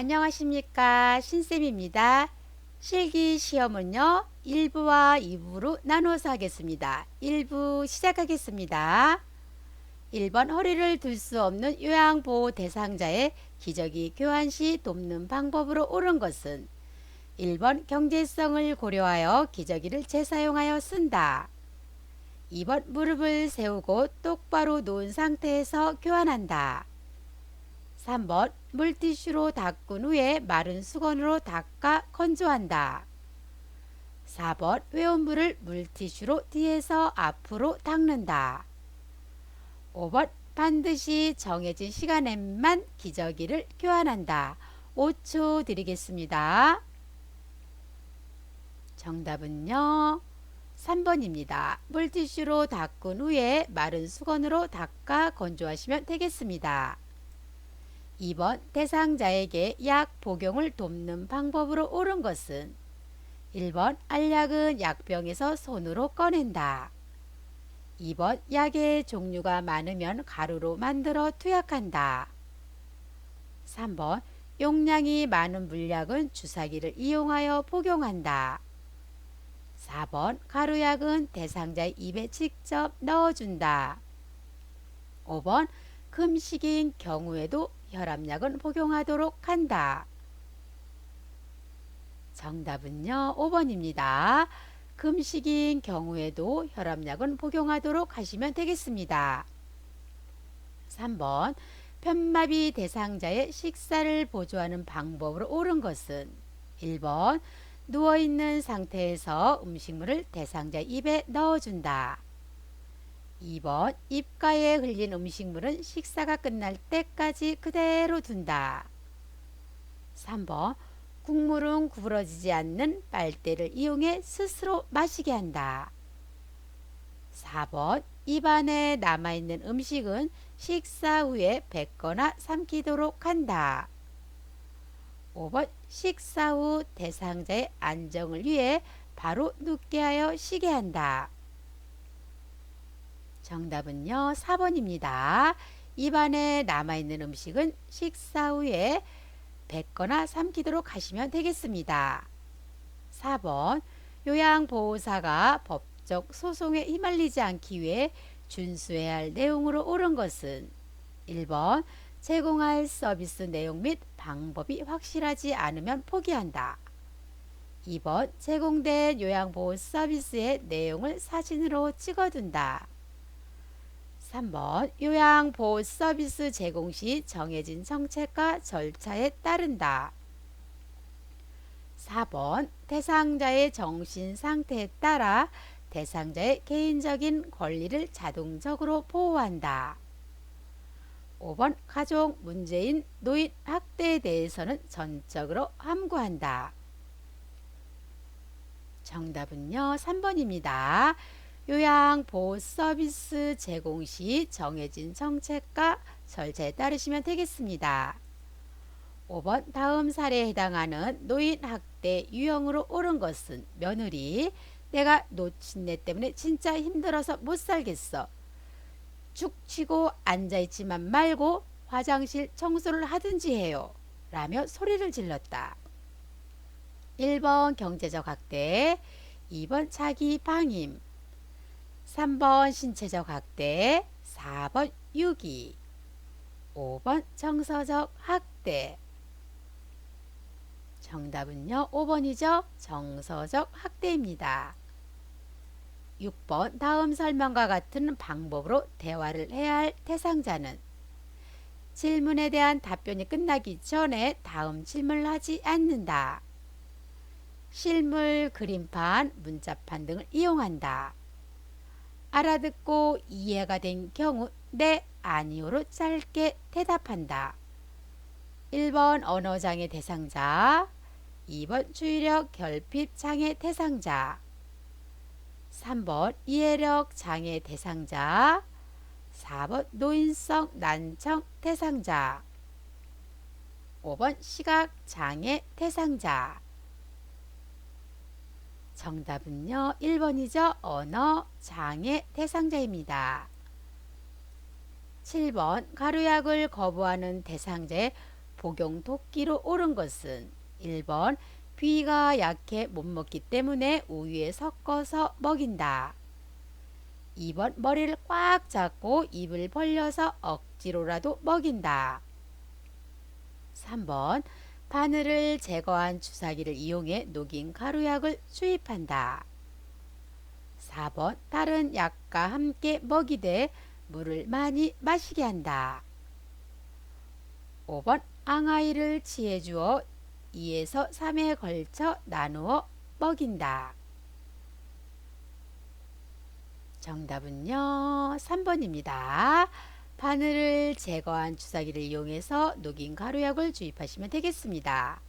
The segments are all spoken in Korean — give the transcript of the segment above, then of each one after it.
안녕하십니까, 신쌤입니다. 실기 시험은요 1부와 2부로 나눠서 하겠습니다. 1부 시작하겠습니다. 1번 허리를 들 수 없는 요양보호 대상자의 기저귀 교환 시 돕는 방법으로 옳은 것은 1번 경제성을 고려하여 기저귀를 재사용하여 쓴다. 2번 무릎을 세우고 똑바로 누운 상태에서 교환한다. 3번 물티슈로 닦은 후에 마른 수건으로 닦아 건조한다. 4번 회온 물을 물티슈로 뒤에서 앞으로 닦는다. 5번 반드시 정해진 시간에만 기저귀를 교환한다. 5초 드리겠습니다. 정답은요 3번입니다. 물티슈로 닦은 후에 마른 수건으로 닦아 건조하시면 되겠습니다. 2번 대상자에게 약 복용을 돕는 방법으로 옳은 것은 1번 알약은 약병에서 손으로 꺼낸다. 2번 약의 종류가 많으면 가루로 만들어 투약한다. 3번 용량이 많은 물약은 주사기를 이용하여 복용한다. 4번 가루약은 대상자의 입에 직접 넣어준다. 5번 금식인 경우에도 혈압약은 복용하도록 한다. 정답은요 5번입니다. 금식인 경우에도 혈압약은 복용하도록 하시면 되겠습니다. 3번 편마비 대상자의 식사를 보조하는 방법으로 옳은 것은 1번 누워있는 상태에서 음식물을 대상자의 입에 넣어준다. 2번 입가에 흘린 음식물은 식사가 끝날 때까지 그대로 둔다. 3번 국물은 구부러지지 않는 빨대를 이용해 스스로 마시게 한다. 4번 입안에 남아있는 음식은 식사 후에 뱉거나 삼키도록 한다. 5번 식사 후 대상자의 안정을 위해 바로 눕게 하여 쉬게 한다. 정답은요 4번입니다. 입안에 남아있는 음식은 식사 후에 뱉거나 삼키도록 하시면 되겠습니다. 4번 요양보호사가 법적 소송에 휘말리지 않기 위해 준수해야 할 내용으로 옳은 것은 1번 제공할 서비스 내용 및 방법이 확실하지 않으면 포기한다. 2번 제공된 요양보호 서비스의 내용을 사진으로 찍어둔다. 3번 요양보호 서비스 제공 시 정해진 정책과 절차에 따른다. 4번 대상자의 정신 상태에 따라 대상자의 개인적인 권리를 자동적으로 보호한다. 5번 가족 문제인 노인 학대에 대해서는 전적으로 함구한다. 정답은요 3번입니다. 요양보호 서비스 제공 시 정해진 정책과 절차에 따르시면 되겠습니다. 5번 다음 사례에 해당하는 노인 학대 유형으로 옳은 것은 며느리 내가 놓친 내 때문에 진짜 힘들어서 못 살겠어. 죽 치고 앉아있지만 말고 화장실 청소를 하든지 해요. 라며 소리를 질렀다. 1번 경제적 학대, 2번 자기 방임, 3번 신체적 학대, 4번 유기, 5번 정서적 학대. 정답은요 5번이죠. 정서적 학대입니다. 6번 다음 설명과 같은 방법으로 대화를 해야 할 대상자는 질문에 대한 답변이 끝나기 전에 다음 질문을 하지 않는다. 실물, 그림판, 문자판 등을 이용한다. 알아듣고 이해가 된 경우 네, 아니오로 짧게 대답한다. 1번 언어장애 대상자, 2번 주의력 결핍 장애 대상자, 3번 이해력 장애 대상자, 4번 노인성 난청 대상자, 5번 시각 장애 대상자. 정답은요 1번이죠. 언어 장애 대상자입니다. 7번 가루약을 거부하는 대상자의 복용 도끼로 옳은 것은 1번 비위가 약해 못 먹기 때문에 우유에 섞어서 먹인다. 2번 머리를 꽉 잡고 입을 벌려서 억지로라도 먹인다. 3번 바늘을 제거한 주사기를 이용해 녹인 가루약을 주입한다. 4번 다른 약과 함께 먹이되 물을 많이 마시게 한다. 5번 앙아이를 취해주어 2에서 3에 걸쳐 나누어 먹인다. 정답은요 3번입니다. 바늘을 제거한 주사기를 이용해서 녹인 가루약을 주입하시면 되겠습니다.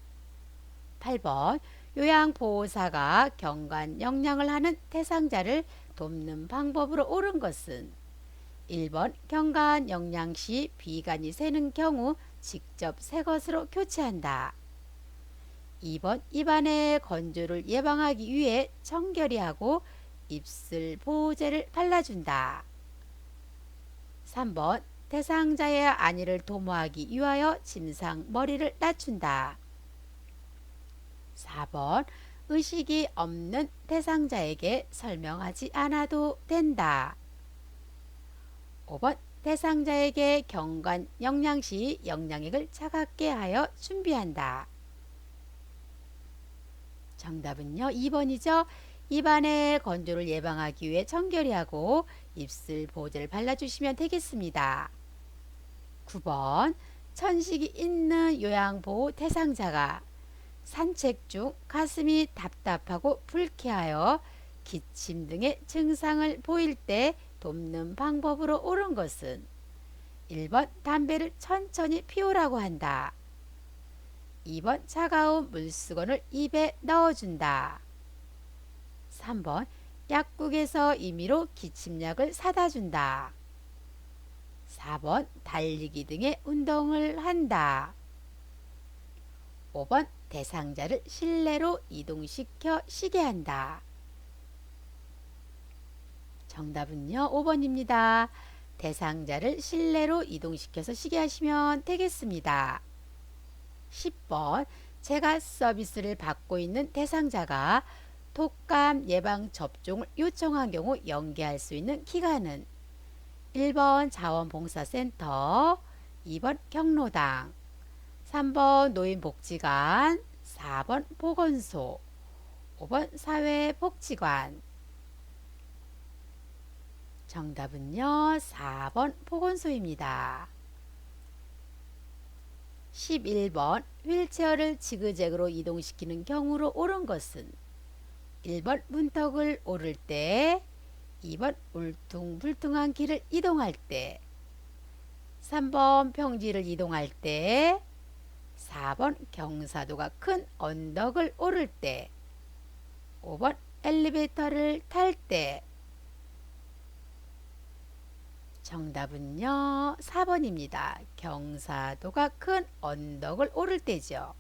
8번 요양보호사가 경관 영양을 하는 대상자를 돕는 방법으로 옳은 것은 1번 경관 영양 시 비간이 새는 경우 직접 새 것으로 교체한다. 2번 입안의 건조를 예방하기 위해 청결히하고 입술 보호제를 발라준다. 3번 대상자의 안위를 도모하기 위하여 침상 머리를 낮춘다. 4번 의식이 없는 대상자에게 설명하지 않아도 된다. 5번 대상자에게 경관 영양 시 영양액을 차갑게 하여 준비한다. 정답은요 2번이죠. 입안의 건조를 예방하기 위해 청결히 하고 입술 보호제를 발라주시면 되겠습니다. 9번 천식이 있는 요양보호 대상자가 산책 중 가슴이 답답하고 불쾌하여 기침 등의 증상을 보일 때 돕는 방법으로 옳은 것은 1번 담배를 천천히 피우라고 한다. 2번 차가운 물수건을 입에 넣어준다. 3번 약국에서 임의로 기침약을 사다 준다. 4번 달리기 등의 운동을 한다. 5번 대상자를 실내로 이동시켜 쉬게 한다. 정답은요 5번입니다. 대상자를 실내로 이동시켜서 쉬게 하시면 되겠습니다. 10번 재가 서비스를 받고 있는 대상자가 독감 예방 접종을 요청한 경우 연계할 수 있는 기관은 1번 자원봉사센터, 2번 경로당, 3번 노인복지관, 4번 보건소, 5번 사회복지관. 정답은요 4번 보건소입니다. 11번 휠체어를 지그재그로 이동시키는 경우로 옳은 것은 1번 문턱을 오를 때, 2번 울퉁불퉁한 길을 이동할 때, 3번 평지를 이동할 때, 4번 경사도가 큰 언덕을 오를 때, 5번 엘리베이터를 탈 때. 정답은요 4번입니다. 경사도가 큰 언덕을 오를 때죠.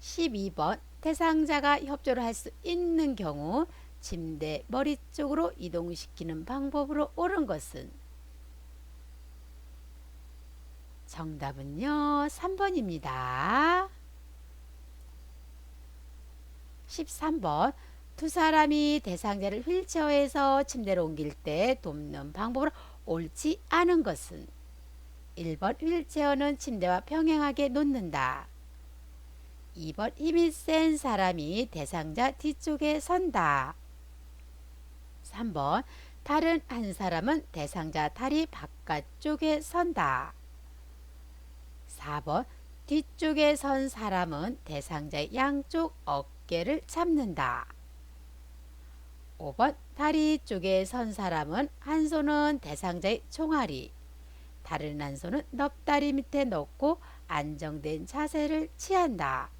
12번 대상자가 협조를 할 수 있는 경우 침대 머리 쪽으로 이동시키는 방법으로 옳은 것은 정답은요 3번입니다. 13번 두 사람이 대상자를 휠체어에서 침대로 옮길 때 돕는 방법으로 옳지 않은 것은 1번 휠체어는 침대와 평행하게 놓는다. 2번 힘이 센 사람이 대상자 뒤쪽에 선다. 3번 다른 한 사람은 대상자 다리 바깥쪽에 선다. 4번 뒤쪽에 선 사람은 대상자의 양쪽 어깨를 잡는다. 5번 다리 쪽에 선 사람은 한 손은 대상자의 종아리, 다른 한 손은 넙다리 밑에 넣고 안정된 자세를 취한다.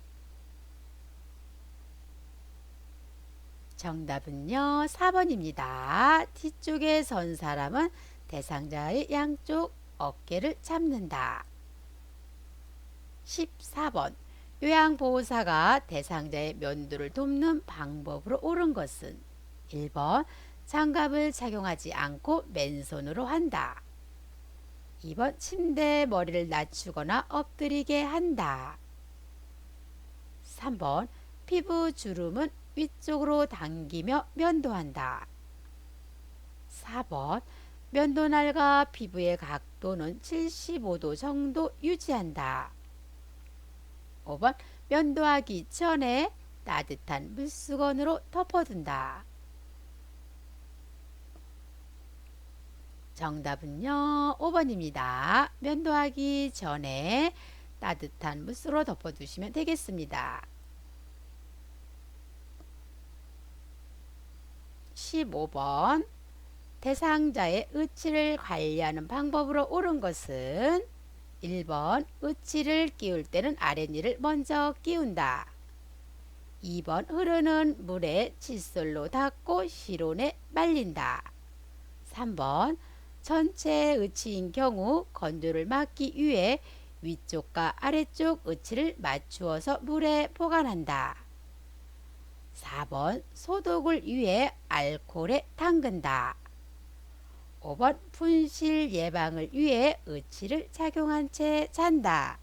정답은요 4번입니다. 뒤쪽에 선 사람은 대상자의 양쪽 어깨를 잡는다. 14번 요양보호사가 대상자의 면도를 돕는 방법으로 옳은 것은 1번 장갑을 착용하지 않고 맨손으로 한다. 2번 침대에 머리를 낮추거나 엎드리게 한다. 3번 피부 주름은 위쪽으로 당기며 면도한다. 4번 면도날과 피부의 각도는 75도 정도 유지한다. 5번 면도하기 전에 따뜻한 물수건으로 덮어둔다. 정답은요 5번입니다. 면도하기 전에 따뜻한 물수로 덮어두시면 되겠습니다. 15번 대상자의 의치를 관리하는 방법으로 옳은 것은 1번 의치를 끼울 때는 아랫니를 먼저 끼운다. 2번 흐르는 물에 칫솔로 닦고 실온에 말린다. 3번 전체 의치인 경우 건조를 막기 위해 위쪽과 아래쪽 의치를 맞추어서 물에 보관한다. 4번 소독을 위해 알코올에 담근다. 5번 분실 예방을 위해 의치를 착용한 채 잔다.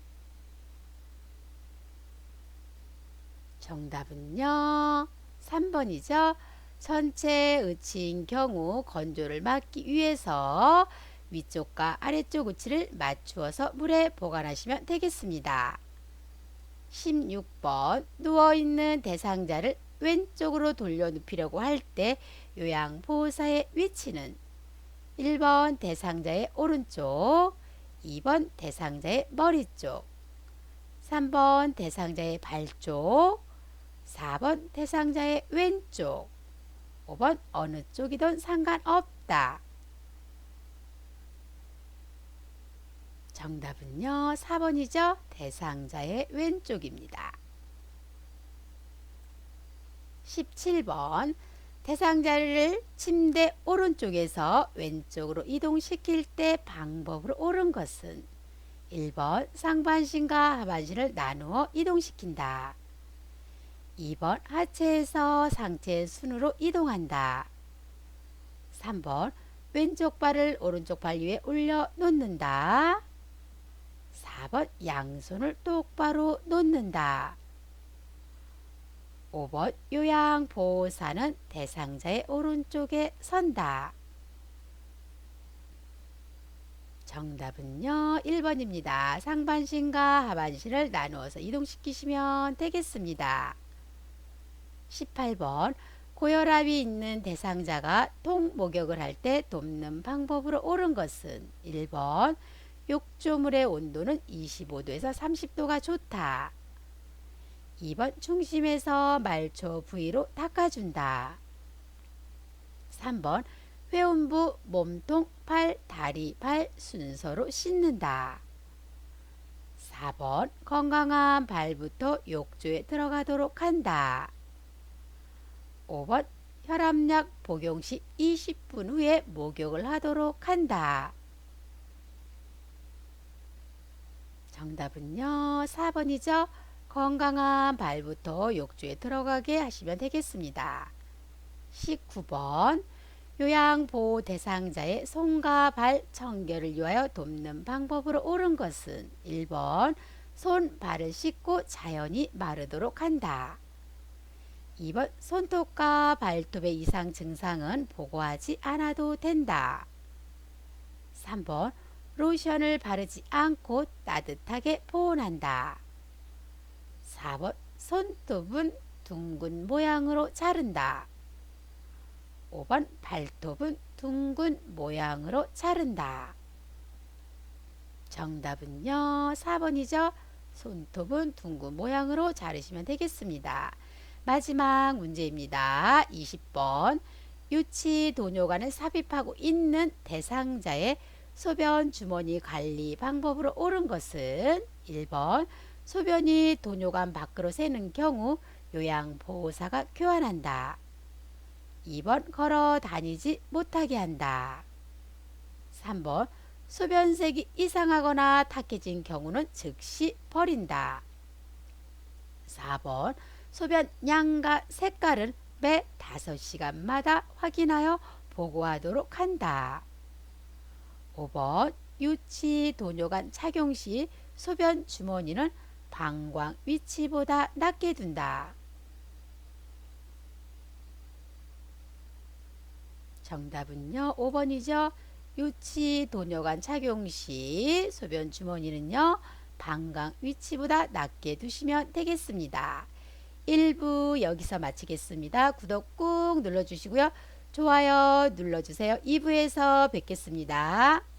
정답은요 3번이죠. 전체 의치인 경우 건조를 막기 위해서 위쪽과 아래쪽 의치를 맞추어서 물에 보관하시면 되겠습니다. 16번 누워있는 대상자를 왼쪽으로 돌려 눕히려고 할 때 요양보호사의 위치는 1번 대상자의 오른쪽, 2번 대상자의 머리 쪽, 3번 대상자의 발 쪽, 4번 대상자의 왼쪽, 5번 어느 쪽이든 상관없다. 정답은요 4번이죠. 대상자의 왼쪽입니다. 17번 대상자를 침대 오른쪽에서 왼쪽으로 이동시킬 때 방법으로 옳은 것은 1번 상반신과 하반신을 나누어 이동시킨다. 2번 하체에서 상체 순으로 이동한다. 3번 왼쪽 발을 오른쪽 발 위에 올려 놓는다. 4번 양손을 똑바로 놓는다. 5번 요양보호사는 대상자의 오른쪽에 선다. 정답은요 1번입니다. 상반신과 하반신을 나누어서 이동시키시면 되겠습니다. 18번 고혈압이 있는 대상자가 통목욕을 할 때 돕는 방법으로 옳은 것은 1번 욕조물의 온도는 25도에서 30도가 좋다. 2번 중심에서 말초 부위로 닦아준다. 3번 회음부, 몸통, 팔, 다리, 발 순서로 씻는다. 4번 건강한 발부터 욕조에 들어가도록 한다. 5번 혈압약 복용 시 20분 후에 목욕을 하도록 한다. 정답은요 4번이죠. 건강한 발부터 욕조에 들어가게 하시면 되겠습니다. 19번 요양보호 대상자의 손과 발 청결을 위하여 돕는 방법으로 옳은 것은 1번 손, 발을 씻고 자연히 마르도록 한다. 2번 손톱과 발톱의 이상 증상은 보고하지 않아도 된다. 3번 로션을 바르지 않고 따뜻하게 보온한다. 4번 손톱은 둥근 모양으로 자른다. 5번 발톱은 둥근 모양으로 자른다. 정답은요 4번이죠. 손톱은 둥근 모양으로 자르시면 되겠습니다. 마지막 문제입니다. 20번 유치 도뇨관을 삽입하고 있는 대상자의 소변 주머니 관리 방법으로 옳은 것은 1번 소변이 도뇨관 밖으로 새는 경우 요양보호사가 교환한다. 2번 걸어 다니지 못하게 한다. 3번 소변색이 이상하거나 탁해진 경우는 즉시 버린다. 4번 소변 양과 색깔은 매 5시간마다 확인하여 보고하도록 한다. 5번 유치 도뇨관 착용 시 소변 주머니는 방광 위치보다 낮게 둔다. 정답은요 5번이죠. 유치 도뇨관 착용 시 소변 주머니는요 방광 위치보다 낮게 두시면 되겠습니다. 1부 여기서 마치겠습니다. 구독 꾹 눌러주시고요. 좋아요 눌러주세요. 2부에서 뵙겠습니다.